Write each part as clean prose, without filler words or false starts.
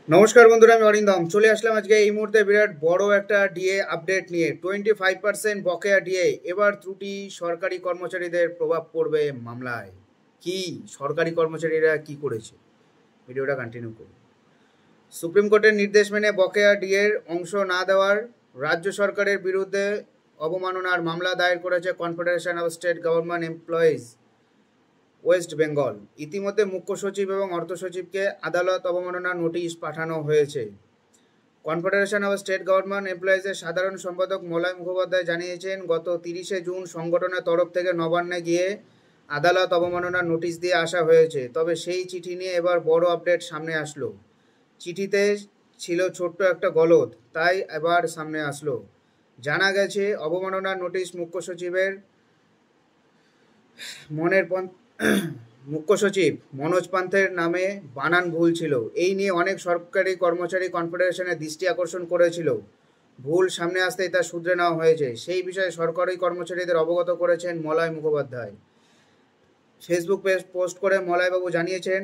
নমস্কার বন্ধুরা, আমি অরিন্দম চলে আসলাম আজকে এই মুহূর্তে বিরাট বড় একটা ডিএ আপডেট নিয়ে। 25% বকেয়া ডিএ এবার ত্রুটি সরকারি কর্মচারীদের প্রভাব পড়বে মামলায়। কি সরকারি কর্মচারীরা কি করেছে, ভিডিওটা কন্টিনিউ করুন। সুপ্রিম কোর্টের নির্দেশ মেনে বকেয়া ডিএর অংশ না দেওয়ার রাজ্য সরকারের বিরুদ্ধে অবমাননার মামলা দায়ের করেছে confederation of state government employees West Bengal. ইতিমধ্যে মুখ্য সচিব এবং অর্থ সচিবকে আদালত অবমাননার নোটিশ পাঠানো হয়েছে। কনফেডারেশন অফ স্টেট গভর্নমেন্ট এমপ্লয়িজের সাধারণ সম্পাদক মলয় মুখোপাধ্যায় জানিয়েছেন, গত 30শে জুন সংগঠনের তরফ থেকে নবান্নে গিয়ে আদালত অবমাননার নোটিশ দিয়ে আসা হয়েছে। তবে সেই চিঠি নিয়ে এবার বড় আপডেট সামনে আসলো। চিঠিতে ছিল ছোট্ট একটা গলদ, তাই এবার সামনে আসলো। জানা গেছে অবমাননার নোটিশ মুখ্য সচিবের মুখ্য সচিব মনোজ পান্থের নামে বানান ভুল ছিল। এই নিয়ে অনেক সরকারি কর্মচারী কনফেডারেশনের দৃষ্টি আকর্ষণ করেছিল। ভুল সামনে আসতেই তা শুধরে নেওয়া হয়েছে। সেই বিষয়ে সরকারি কর্মচারীদের অবগত করেছেন Malay Mukhopadhyay. Facebook page post করে মলয়বাবু জানিয়েছেন,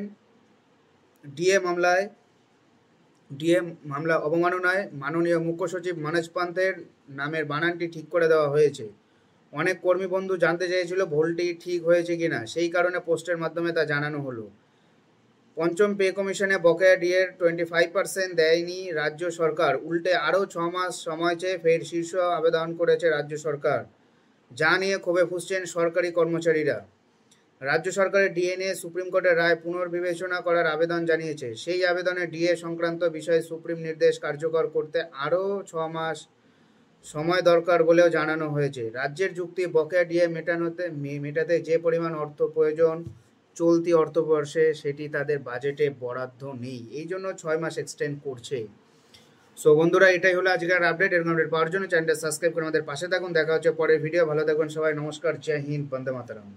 ডিএ মামলা অবমাননায় মাননীয় মুখ্য সচিব মনোজ পান্থের নামের বানানটি ঠিক করে দেওয়া হয়েছে। অনেক কর্মী বন্ধু জানতে চেয়েছিল ভুলটি ঠিক হয়েছে কিনা, সেই কারণে পোস্টের মাধ্যমে তা জানানো হলো। পঞ্চম পে কমিশনে বকেয়া ডিএর 25% দেয়নি রাজ্য সরকার, উল্টে আরও 6 মাস সময় চেয়ে ফের শীর্ষ আবেদন করেছে রাজ্য সরকার। যা নিয়ে ক্ষোভে ফুঁসছেন সরকারি কর্মচারীরা। রাজ্য সরকারের ডিএ নিয়ে সুপ্রিম কোর্টের রায় পুনর্বিবেচনা করার আবেদন জানিয়েছে। সেই আবেদনে ডিএ সংক্রান্ত বিষয়ে সুপ্রিম নির্দেশ কার্যকর করতে আরও 6 মাস সময় দরকার বলেও জানানো হয়েছে। রাজ্যের যুক্তি, বকেয়া ডিএ মেটাতে যে পরিমাণ অর্থ প্রয়োজন চলতি অর্থবর্ষে সেটি তাদের বাজেটে বরাদ্দ নেই, এই জন্য 6 মাস এক্সটেন্ড করছে। সো বন্ধুরা, এটাই হলো আজকের আপডেট। এরকম আপডেট পাওয়ার জন্য চ্যানেলটা সাবস্ক্রাইব করে আমাদের পাশে থাকুন। দেখা হচ্ছে পরের ভিডিও। ভালো থাকুন সবাই। নমস্কার, জয় হিন্দ, বন্দে মাতরম।